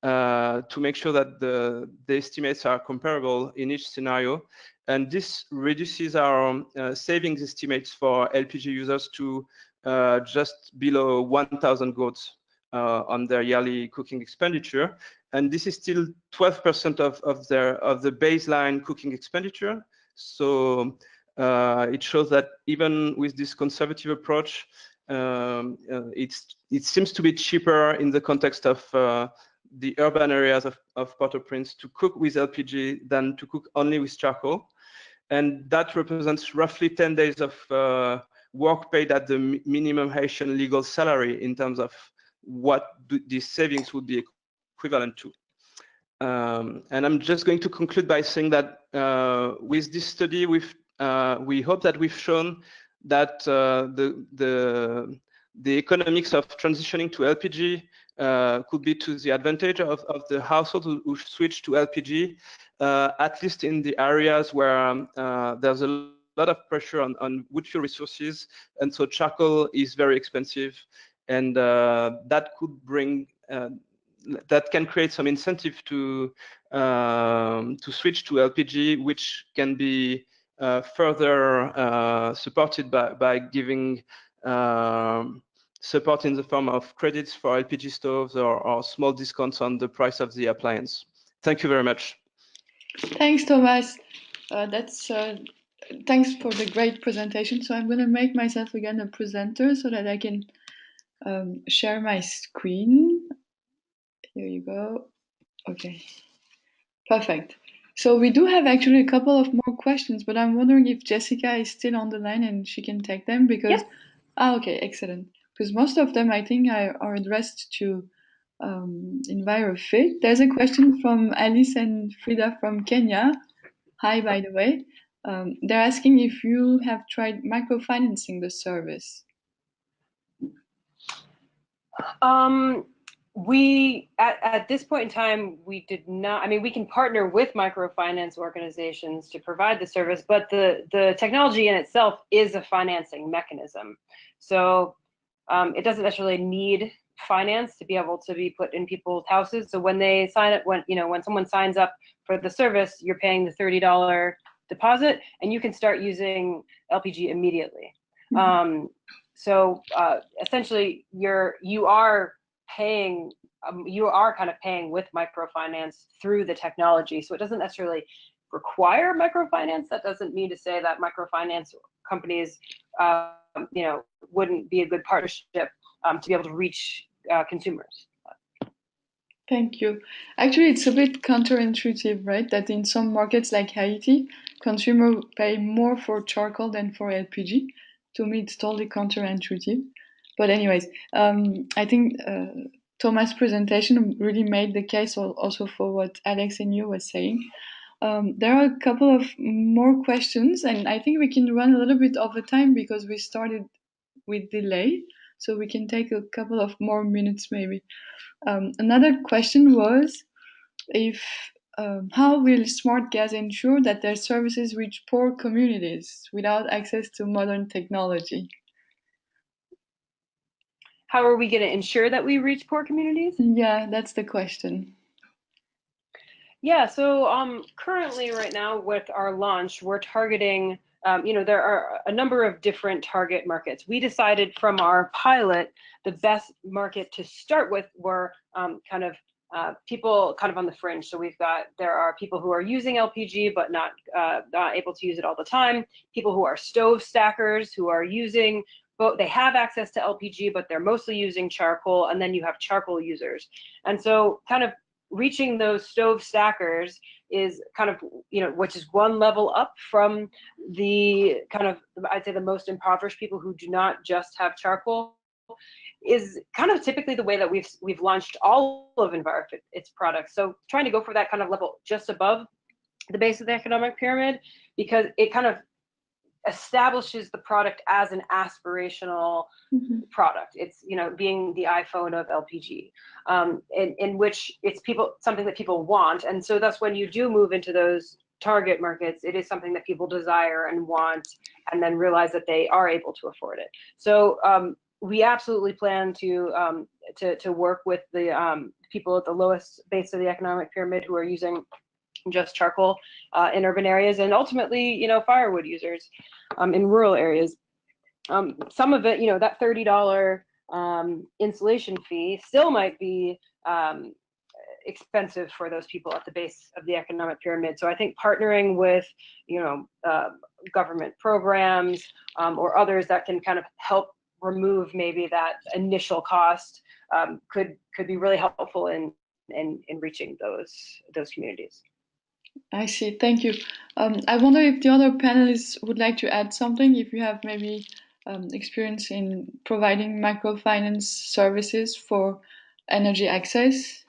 to make sure that the estimates are comparable in each scenario. And this reduces our savings estimates for LPG users to just below 1,000 gourds on their yearly cooking expenditure. And this is still 12% of the baseline cooking expenditure. So it shows that even with this conservative approach, it seems to be cheaper in the context of the urban areas of Port-au-Prince to cook with LPG than to cook only with charcoal. And that represents roughly 10 days of work paid at the minimum Haitian legal salary in terms of what these savings would be equivalent to. And I'm just going to conclude by saying that with this study, we hope that we've shown that the economics of transitioning to LPG could be to the advantage of the households who switch to LPG, at least in the areas where there's a lot of pressure on wood fuel resources, and so charcoal is very expensive, and that could bring that can create some incentive to switch to LPG, which can be further supported by giving support in the form of credits for LPG stoves or small discounts on the price of the appliance. Thank you very much. Thanks, Thomas. Thanks for the great presentation. So I'm going to make myself again a presenter so that I can share my screen. Here you go. Okay, perfect. So we do have actually a couple of more questions, but I'm wondering if Jessica is still on the line and she can take them because. Yes. Okay, excellent. Because most of them I think are addressed to Envirofit. There's a question from Alice and Frida from Kenya. Hi, by the way. They're asking if you have tried microfinancing the service. We at this point in time, we did not. I mean, we can partner with microfinance organizations to provide the service, but the technology in itself is a financing mechanism. So it doesn't necessarily need finance to be able to be put in people's houses. So when they sign up, when someone signs up for the service, you're paying the $30 deposit, and you can start using LPG immediately. Mm-hmm. So essentially, you are paying you are kind of paying with microfinance through the technology. So it doesn't necessarily require microfinance. That doesn't mean to say that microfinance companies, you know, wouldn't be a good partnership to be able to reach consumers. Thank you. Actually, it's a bit counterintuitive, right? That in some markets like Haiti, consumers pay more for charcoal than for LPG. To me, it's totally counterintuitive. But anyways, I think Thomas' presentation really made the case also for what Alex and you were saying. There are a couple of more questions, and I think we can run a little bit over time because we started with delay. So we can take a couple of more minutes maybe. Another question was if how will SmartGas ensure that their services reach poor communities without access to modern technology? How are we going to ensure that we reach poor communities? Yeah, that's the question. Yeah, so currently right now with our launch, we're targeting, you know, there are a number of different target markets. We decided from our pilot, the best market to start with were kind of people kind of on the fringe. So there are people who are using LPG, but not able to use it all the time. People who are stove stackers who are using, but they have access to LPG, but they're mostly using charcoal. And then you have charcoal users. And so kind of reaching those stove stackers is kind of, you know, which is one level up from the kind of, I'd say the most impoverished people who do not just have charcoal, is kind of typically the way that we've launched all of Envirofit, its products. So trying to go for that kind of level just above the base of the economic pyramid, because it kind of establishes the product as an aspirational product. It's, you know, being the iPhone of LPG, in which it's something that people want. And so that's when you do move into those target markets, it is something that people desire and want, and then realize that they are able to afford it. So we absolutely plan to work with the people at the lowest base of the economic pyramid who are using just charcoal in urban areas, and ultimately, you know, firewood users in rural areas. Some of it, you know, that $30 installation fee still might be expensive for those people at the base of the economic pyramid. So I think partnering with, you know, government programs or others that can kind of help remove maybe that initial cost could be really helpful in reaching those communities. I see. Thank you. I wonder if the other panelists would like to add something, if you have maybe experience in providing microfinance services for energy access.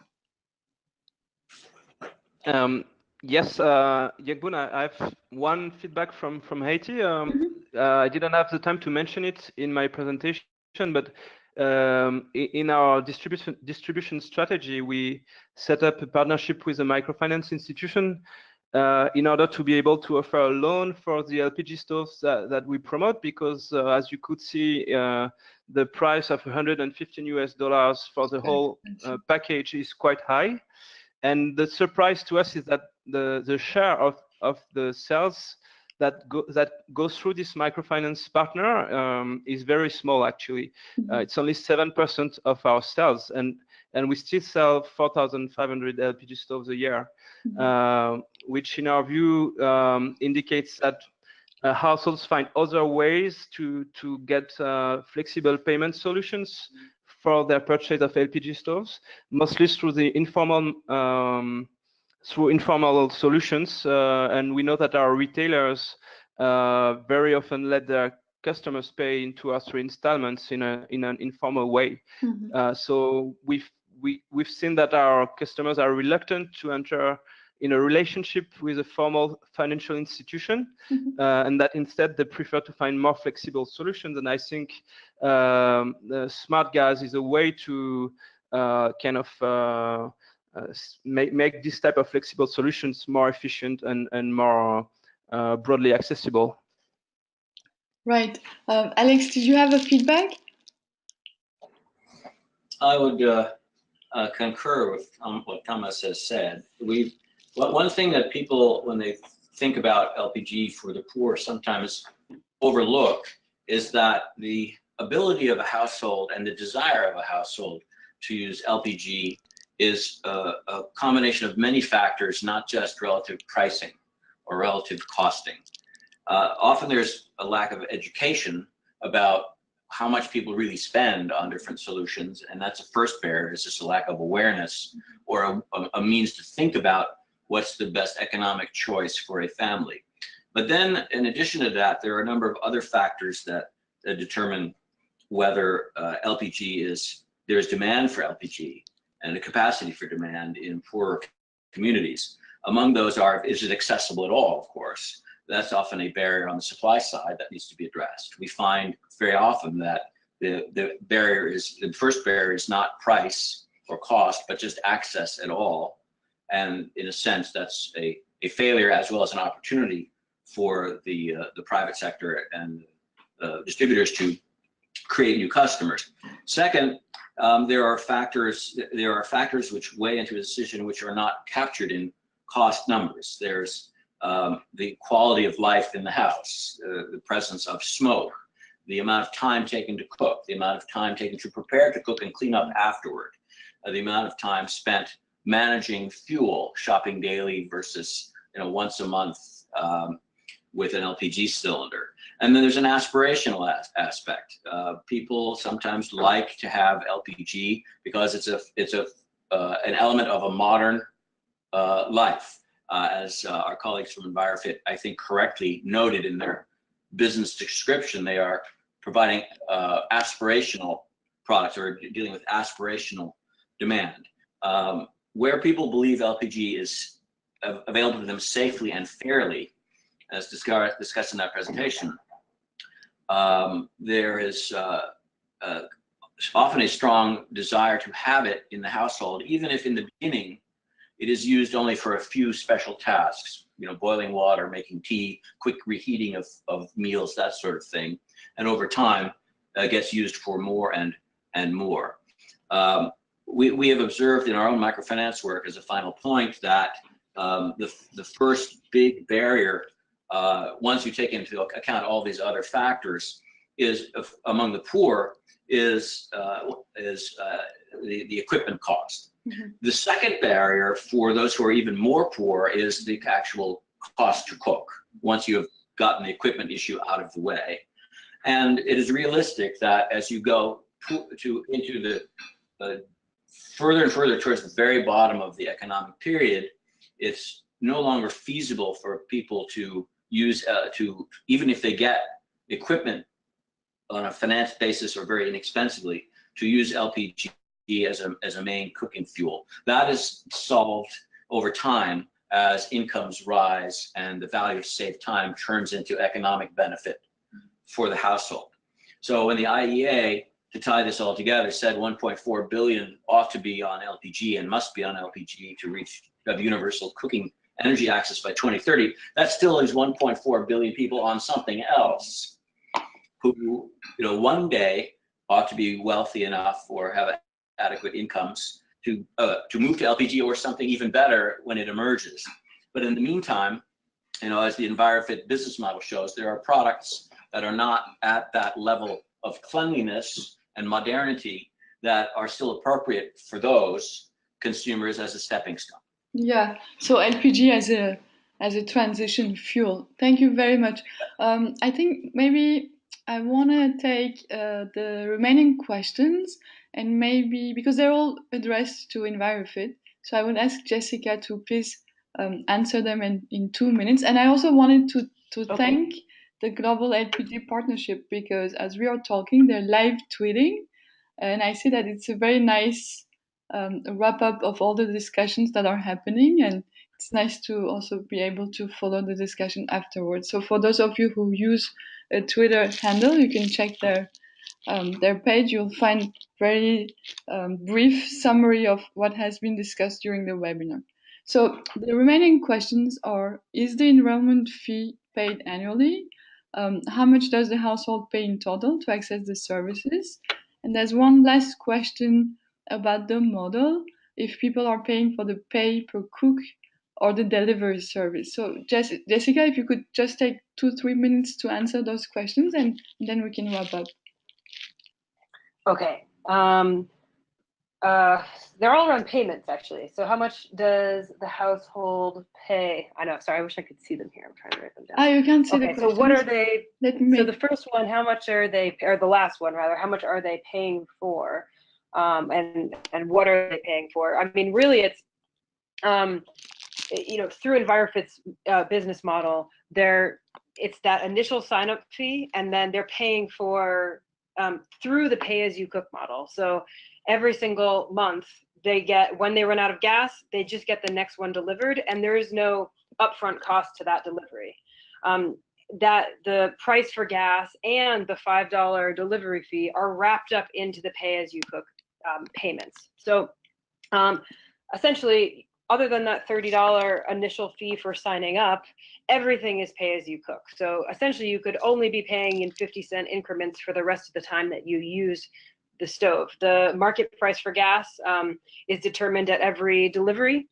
Yes, Yegbun, I have one feedback from Haiti. I didn't have the time to mention it in my presentation, but in our distribution strategy, we set up a partnership with a microfinance institution in order to be able to offer a loan for the LPG stoves that we promote, because as you could see, the price of $115 for the whole package is quite high. And the surprise to us is that the share of the sales that goes through this microfinance partner is very small, actually. It's only 7% of our sales, and we still sell 4,500 LPG stoves a year, which in our view indicates that households find other ways to get flexible payment solutions for their purchase of LPG stoves, mostly through the informal solutions. And we know that our retailers very often let their customers pay in 2 or 3 installments in an informal way. So we've seen that our customers are reluctant to enter in a relationship with a formal financial institution, and that instead they prefer to find more flexible solutions. And I think SmartGas is a way to kind of make this type of flexible solutions more efficient and more broadly accessible. Right. Alex, did you have a feedback? I would concur with what Thomas has said. One thing that people, when they think about LPG for the poor, sometimes overlook is that the ability of a household and the desire of a household to use LPG is a combination of many factors, not just relative pricing or relative costing. Often there's a lack of education about how much people really spend on different solutions, and that's a first barrier. It's just a lack of awareness or a means to think about what's the best economic choice for a family. But then, in addition to that, there are a number of other factors that determine whether there's demand for LPG and a capacity for demand in poorer communities. Among those is it accessible at all, of course. That's often a barrier on the supply side that needs to be addressed. We find very often that the first barrier is not price or cost, but just access at all. And in a sense, that's a failure as well as an opportunity for the private sector and distributors to create new customers. Second, there are factors which weigh into a decision which are not captured in cost numbers. There's the quality of life in the house, the presence of smoke, the amount of time taken to cook, the amount of time taken to prepare to cook and clean up afterward, the amount of time spent managing fuel, shopping daily versus once a month with an LPG cylinder. And then there's an aspirational aspect. People sometimes like to have LPG because it's an element of a modern life. As our colleagues from Envirofit, I think, correctly noted in their business description, they are providing aspirational products or dealing with aspirational demand. Where people believe LPG is available to them safely and fairly, as discussed in that presentation, there is often a strong desire to have it in the household, even if in the beginning it is used only for a few special tasks, boiling water, making tea, quick reheating of meals, that sort of thing. And over time, gets used for more and more. We have observed in our own microfinance work, as a final point, that the first big barrier, once you take into account all these other factors, is among the poor is the equipment cost. Mm-hmm. The second barrier for those who are even more poor is the actual cost to cook, once you have gotten the equipment issue out of the way. And it is realistic that as you go into the further and further towards the very bottom of the economic period, it's no longer feasible for people to use, even if they get equipment on a finance basis or very inexpensively, to use LPG as a main cooking fuel. That is solved over time as incomes rise and the value of saved time turns into economic benefit for the household. So when the IEA, to tie this all together, said 1.4 billion ought to be on LPG and must be on LPG to reach universal cooking energy access by 2030, that still is 1.4 billion people on something else who, one day ought to be wealthy enough or have adequate incomes to move to LPG or something even better when it emerges. But in the meantime, as the Envirofit business model shows, there are products that are not at that level of cleanliness and modernity that are still appropriate for those consumers as a stepping stone. Yeah, so LPG as a transition fuel. Thank you very much. I think maybe I want to take the remaining questions, and maybe, because they're all addressed to Envirofit, so I would ask Jessica to please answer them in 2 minutes. And I also wanted to thank the Global LPG Partnership, because as we are talking, they're live tweeting, and I see that it's a very nice wrap up of all the discussions that are happening, and it's nice to also be able to follow the discussion afterwards. So for those of you who use a Twitter handle, you can check their page. You'll find very brief summary of what has been discussed during the webinar. So the remaining questions are: is the enrollment fee paid annually? How much does the household pay in total to access the services? And there's one last question about the model, if people are paying for the pay per cook or the delivery service. So Jessica, if you could just take 2-3 minutes to answer those questions, and then we can wrap up. Okay. They're all around payments, actually. So how much does the household pay? I know, sorry, I wish I could see them here. I'm trying to write them down. You can't see the Okay, so questions. what are they? Let me So make. the first one, how much are they, or the last one rather, how much are they paying for? And what are they paying for? I mean, really, it's you know, through Envirofit's business model, it's that initial sign-up fee, and then they're paying for through the pay-as-you-cook model. So every single month, they get, when they run out of gas, they just get the next one delivered, and there is no upfront cost to that delivery. That the price for gas and the $5 delivery fee are wrapped up into the pay-as-you-cook payments. So essentially, other than that $30 initial fee for signing up, everything is pay as you cook. So essentially, you could only be paying in 50-cent increments for the rest of the time that you use the stove. The market price for gas is determined at every delivery,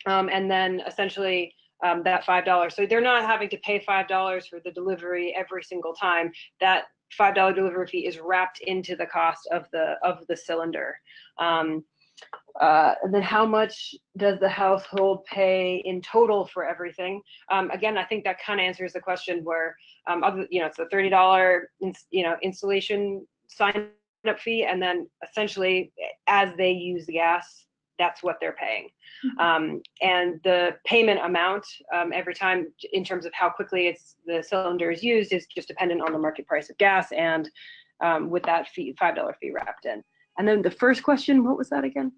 and then essentially that $5. So they're not having to pay $5 for the delivery every single time. That $5 delivery fee is wrapped into the cost of the cylinder. And then how much does the household pay in total for everything? Again, I think that kind of answers the question where, you know, it's a $30 installation sign up fee, and then essentially as they use the gas, that's what they're paying. And the payment amount every time in terms of how quickly the cylinder is used is just dependent on the market price of gas, and with that fee, $5 fee wrapped in. And then the first question, what was that again?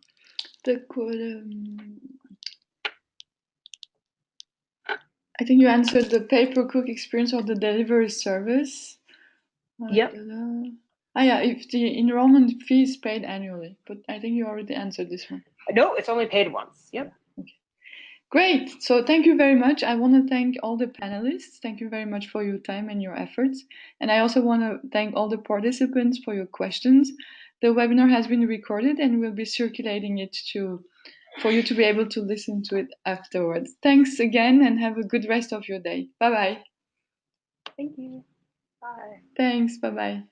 I think you answered the pay-per-cook experience or the delivery service. Yep. Yeah, if the enrollment fee is paid annually, but I think you already answered this one. No, it's only paid once. Yep. Okay. Great. So thank you very much. I want to thank all the panelists. Thank you very much for your time and your efforts. And I also want to thank all the participants for your questions. The webinar has been recorded and we'll be circulating it for you to be able to listen to it afterwards. Thanks again and have a good rest of your day. Bye-bye. Thank you. Bye. Thanks. Bye-bye.